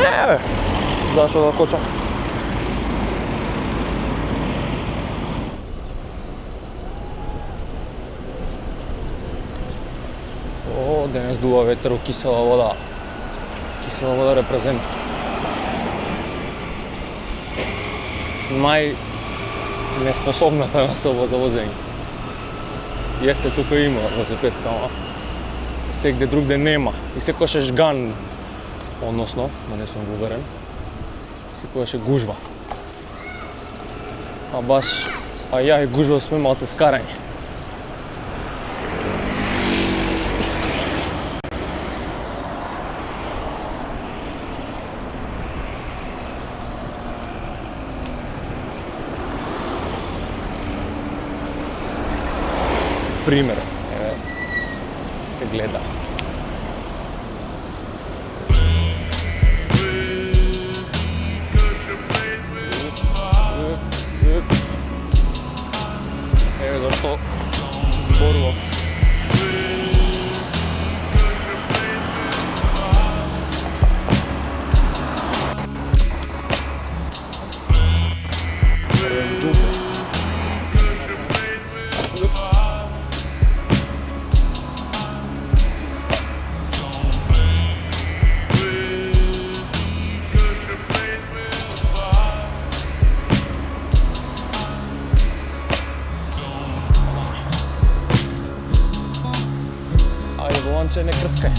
Не, зашо да кочам? О, денес дува ветер, кисела вода. Кисела вода репрезент. Неспособната на соба за возење. Јесте тука има велосипедска, ама сегде другде нема. И секојаш е жган, односно, но не сум уверен, секојаш е гужва. А ја и гужва сме малце скарање. Пример, се гледа. Еве зашто зборувам. Волонче, не крцкај.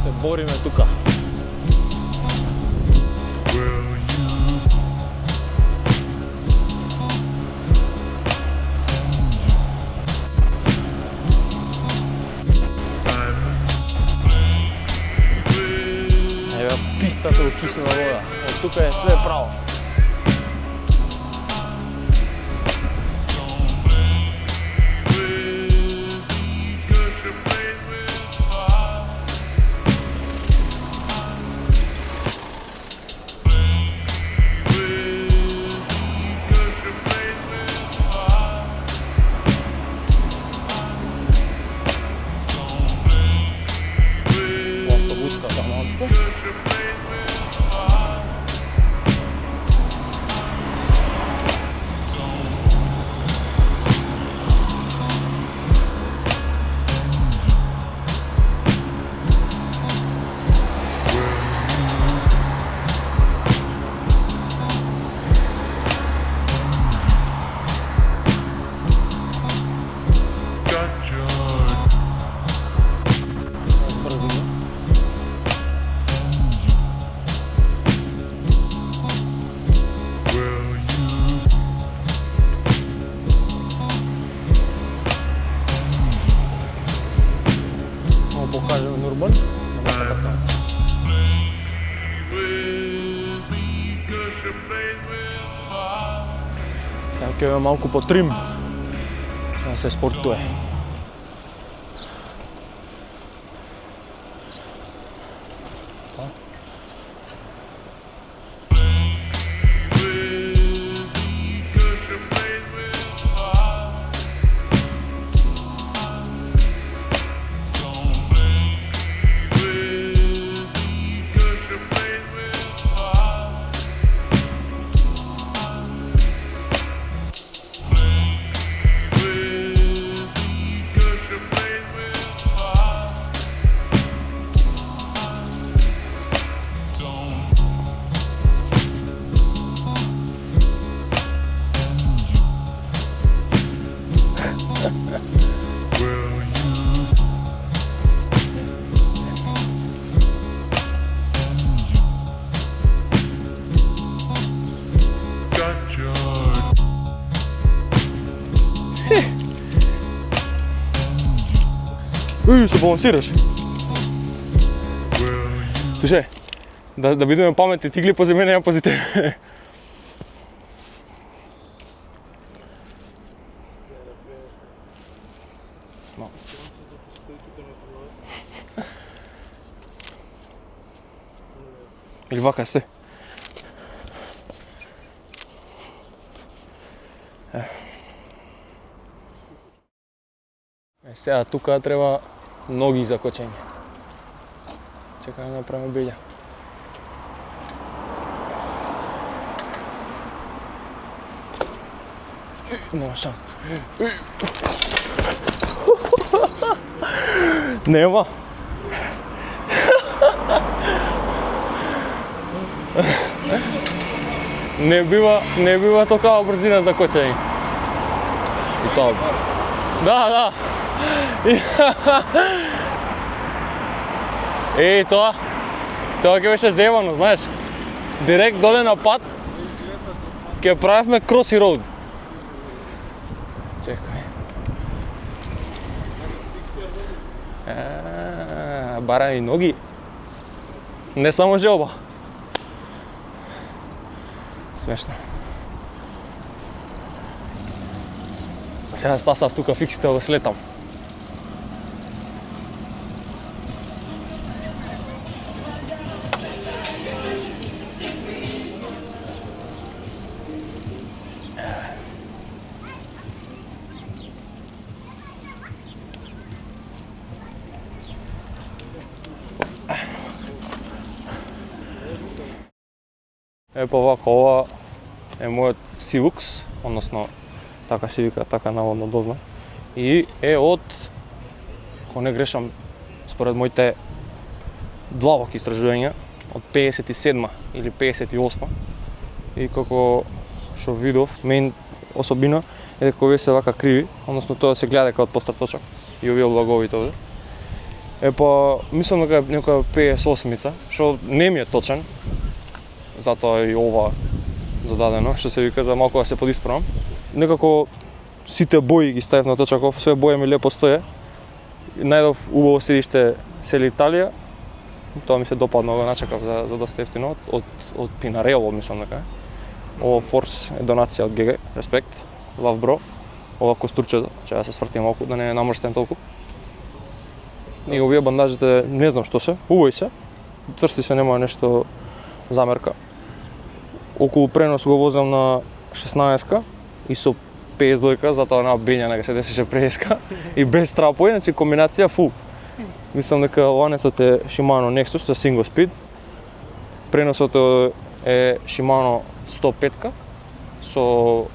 Се бориме тука. Пистата у кисела вода. Од тука е све право. Автобуска таманте. Покажем Нурбан. Сега ќе има малку по трим да се спортуе. Се балансираш. Слушај, да бидеме паметни, ти гледа пози мене, ја пози тебе. Или вака сте. Сега тука треба ноги за кочење. Чекај да направиме белја. Нема шанс. Нема. Не бива такава брзина за кочење. И тоа. Да. Тоа ќе беше зебано, знаеш. Директ доле на пат ќе правевме кроси роуд. Чекај. Бара и ноги. Не само желба. Смешно. Сега стасав тука фиксите да слетам. Епа вака, ова е мојот Силукс, односно така се вика, така наводно дознав. И е од, ако не грешам, според моите длабоки истражувања, од 57 или 58. И како што видов, мен особина е дека овие се вака криви, односно тоа се гледа дека од постар точак и овие облаговите овде. Епа, мислам дека е некоја 58-ица, што не ми е точен, затоа и ова додадено, што се вика за малку да се подисправам. Некако сите бои ги ставив на точаков, све бои ми лепо стоje. Најдов убаво седиште Сели Италија. Тоа ми се допадна, го начекав за доста ефтино од Pinarello, мислам дека. Ова Force е донација од ГГ, респект, love bro. Ова костурчето, че да се сврти малку, да не е намрштен толку. И овие бандажите, не знам што се, убави се. Црсти се, нема нешто замерка. Околу пренос го возам на 16-ка и со 52-ка, затоа на бења нека се десише преска и без трапови, значи комбинација фул. Мислам дека ланецот е Shimano Nexus за single speed. Преносот е Shimano 105-ка со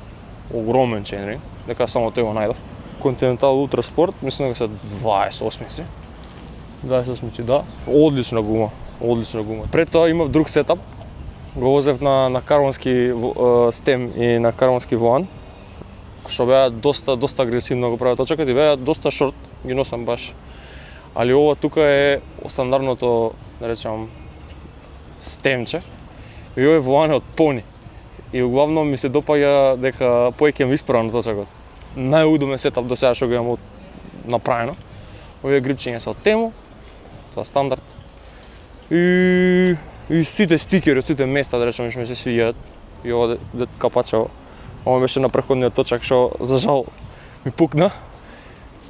огромен ченринг, дека само тој го најдов. Continental Ultra Sport, мислам дека се 28-ци. 28-ци, да. Одлична гума. Пред тоа имав друг сетап. Го возев на карбонски стем и на карбонски волан, што беа доста агресивно го прават точакот и беа доста шорт, ги носам баш. Али ова тука е стандардното, да речам, стемче. И овој волан е од пони. И углавно ми се допаѓа дека поеќе ми исправам точакот. Најудобен сетап до сега што го имам направено. Овие грипчиња се од тему, тоа стандард. И сите стикери, сите места, да речем, ми се свиѓаат. И ова капачево. Ова беше на преходниот точак, што за жал ми пукна.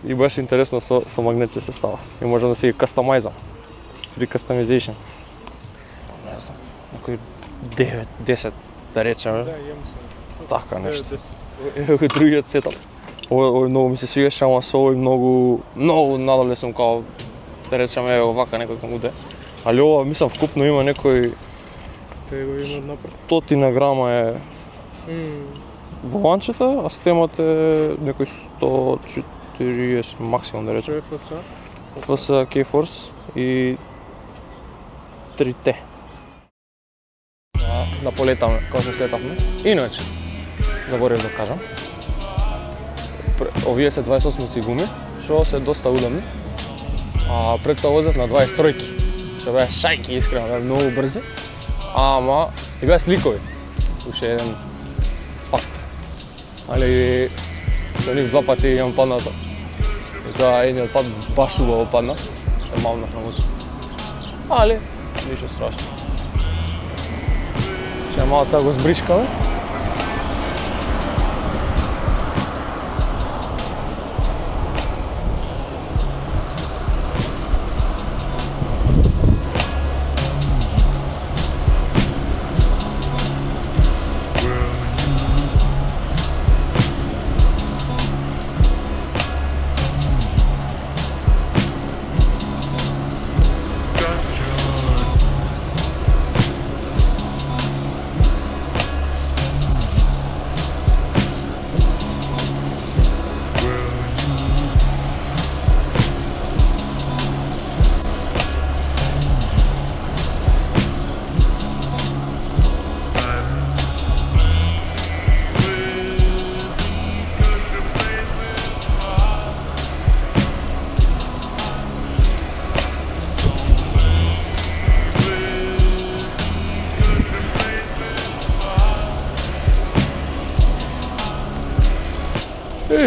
И беше интересно со магнетче се става. И можам да си ги кастомајзам. Free customization. Не знам, некој 9-10, да речеме. Да, имам се. Така нешто. Еве другиот сетап. Овој многу ми се свигаше, ама со овој многу надале сум као, да речеме, еве вака некој кон уде. Али ова, мислам, вкупно има некој 100 грама е воланчета, а стемот е некој 140 максимум, да речем. Што е ФС? ФС K-Force и 3T. Да полетаме, како што слетавме. Иначе, заборев да кажам, овие се 28-ци гуми, што се доста удобни. А пред тоа возев на 23-ки. Што беа шајки, искрено, беа многу брзи, ама и беа сликови. Уште еден факт. Али со нив два пати имам паднато. И тоа едниот пат баш убаво падна, се мавнах на муцу. Али, ништо страшно. Ќе малку го збришкаме.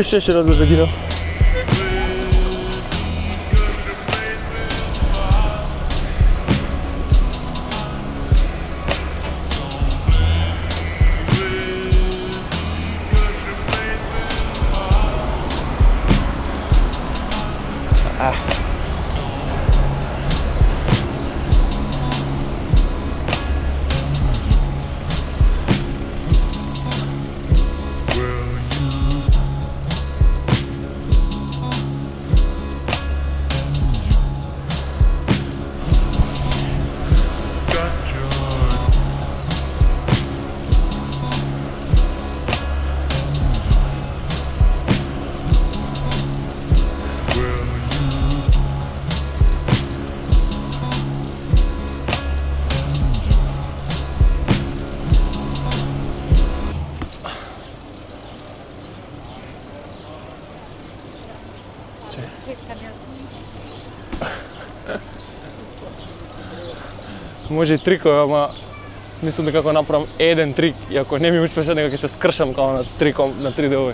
Ще разлежа гина. Може и трикови, ама мислам дека ако направам еден трик и ако не ми успеше, дека ќе се скршам као на триком на 3 делови.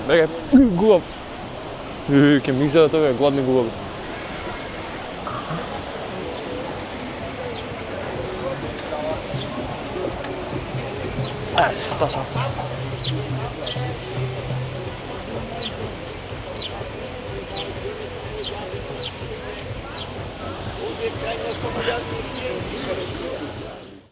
Беге, губав. Ќе ми изеда тоа, гладни губави. Ста сам.